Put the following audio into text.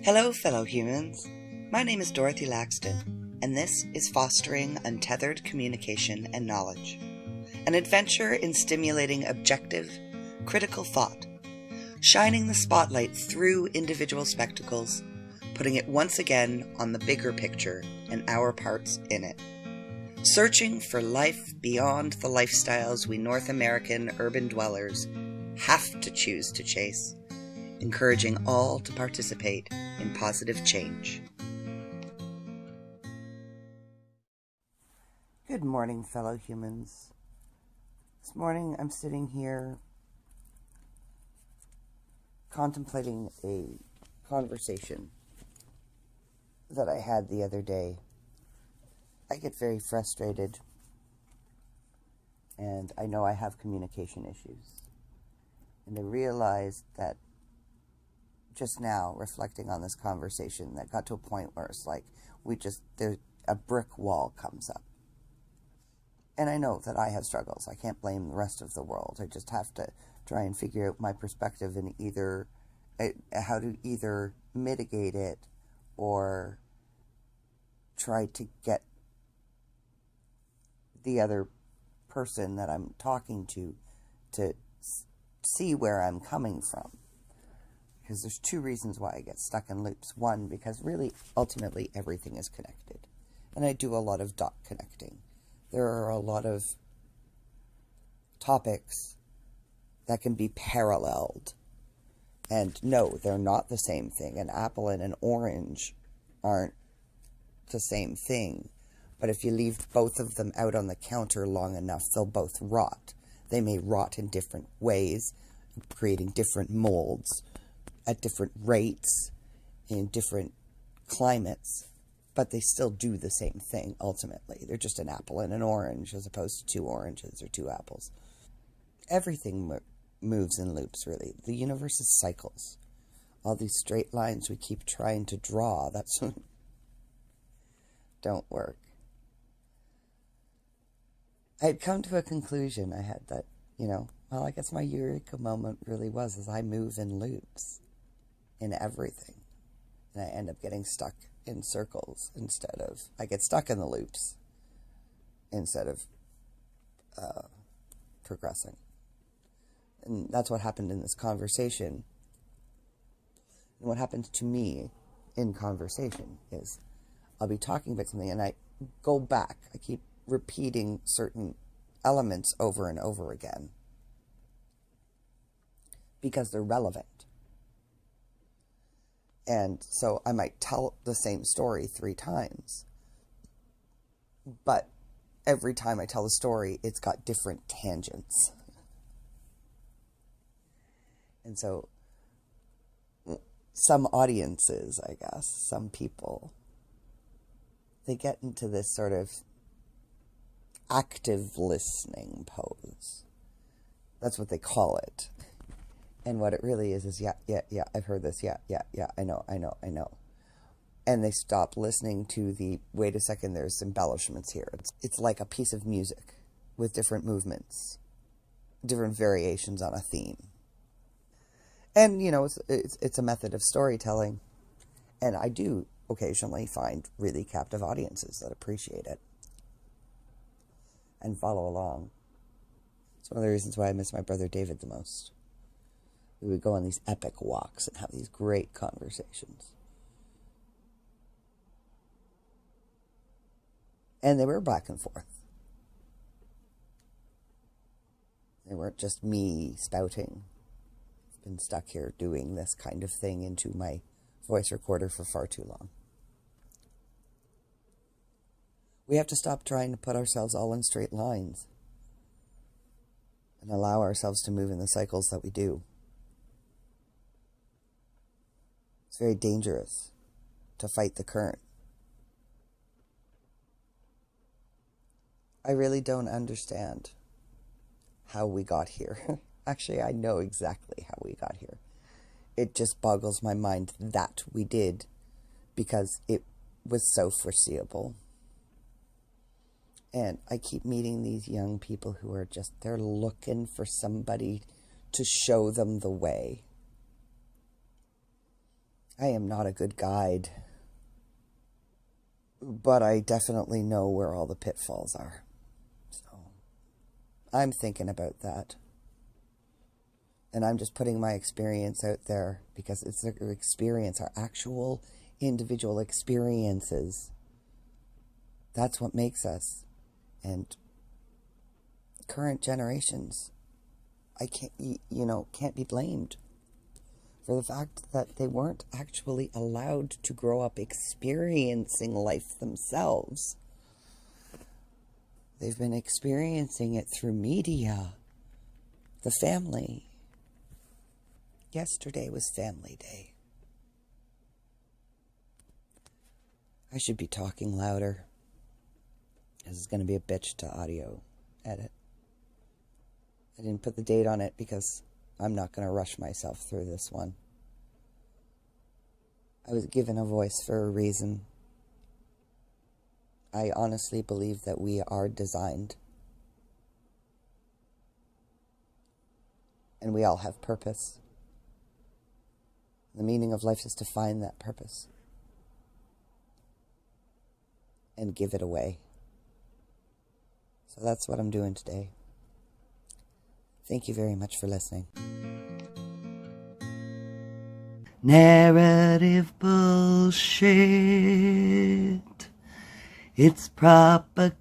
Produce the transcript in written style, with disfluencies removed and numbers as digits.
Hello, fellow humans. My name is Dorothy Laxton, and this is Fostering Untethered Communication and Knowledge, an adventure in stimulating objective, critical thought, shining the spotlight through individual spectacles, putting it once again on the bigger picture and our parts in it. Searching for life beyond the lifestyles we North American urban dwellers have to choose to chase, encouraging all to participate in positive change. Good morning, fellow humans. This morning I'm sitting here contemplating a conversation that I had the other day. I get very frustrated, and I know I have communication issues. And I realized that just now, reflecting on this conversation, that got to a point where it's like a brick wall comes up. And I know that I have struggles. I can't blame the rest of the world. I just have to try and figure out my perspective and how to either mitigate it or try to get the other person that I'm talking to see where I'm coming from. Because there's two reasons why I get stuck in loops. One, because really, ultimately, everything is connected. And I do a lot of dot connecting. There are a lot of topics that can be paralleled. And no, they're not the same thing. An apple and an orange aren't the same thing. But if you leave both of them out on the counter long enough, they'll both rot. They may rot in different ways, creating different molds at different rates in different climates, but they still do the same thing ultimately. They're just an apple and an orange as opposed to two oranges or two apples. Everything moves in loops, really. The universe is cycles. All these straight lines we keep trying to draw, that's don't work. I had come to a conclusion. I had that, well, I guess my eureka moment really was as I move in loops in everything. And I end up getting stuck in circles I get stuck in the loops instead of progressing. And that's what happened in this conversation. And what happens to me in conversation is I'll be talking about something and I go back. I keep repeating certain elements over and over again because they're relevant. And so I might tell the same story 3 times, but every time I tell the story, it's got different tangents. And so some audiences, I guess, some people, they get into this sort of active listening pose. That's what they call it. And what it really is yeah, I've heard this, yeah, I know. And they stop listening to wait a second, there's embellishments here. It's like a piece of music with different movements, different variations on a theme. And, it's a method of storytelling. And I do occasionally find really captive audiences that appreciate it and follow along. It's one of the reasons why I miss my brother David the most. We would go on these epic walks and have these great conversations. And they were back and forth. They weren't just me spouting. I've been stuck here doing this kind of thing into my voice recorder for far too long. We have to stop trying to put ourselves all in straight lines and allow ourselves to move in the cycles that we do. It's very dangerous to fight the current. I really don't understand how we got here. Actually, I know exactly how we got here. It just boggles my mind that we did because it was so foreseeable. And I keep meeting these young people who are they're looking for somebody to show them the way. I am not a good guide, but I definitely know where all the pitfalls are. So I'm thinking about that. And I'm just putting my experience out there because it's our experience, our actual individual experiences. That's what makes us. And current generations, can't be blamed for the fact that they weren't actually allowed to grow up experiencing life themselves. They've been experiencing it through media, the family. Yesterday was Family Day. I should be talking louder. This is going to be a bitch to audio edit. I didn't put the date on it because I'm not going to rush myself through this one. I was given a voice for a reason. I honestly believe that we are designed. And we all have purpose. The meaning of life is to find that purpose. And give it away. So that's what I'm doing today. Thank you very much for listening. Narrative bullshit. It's propaganda.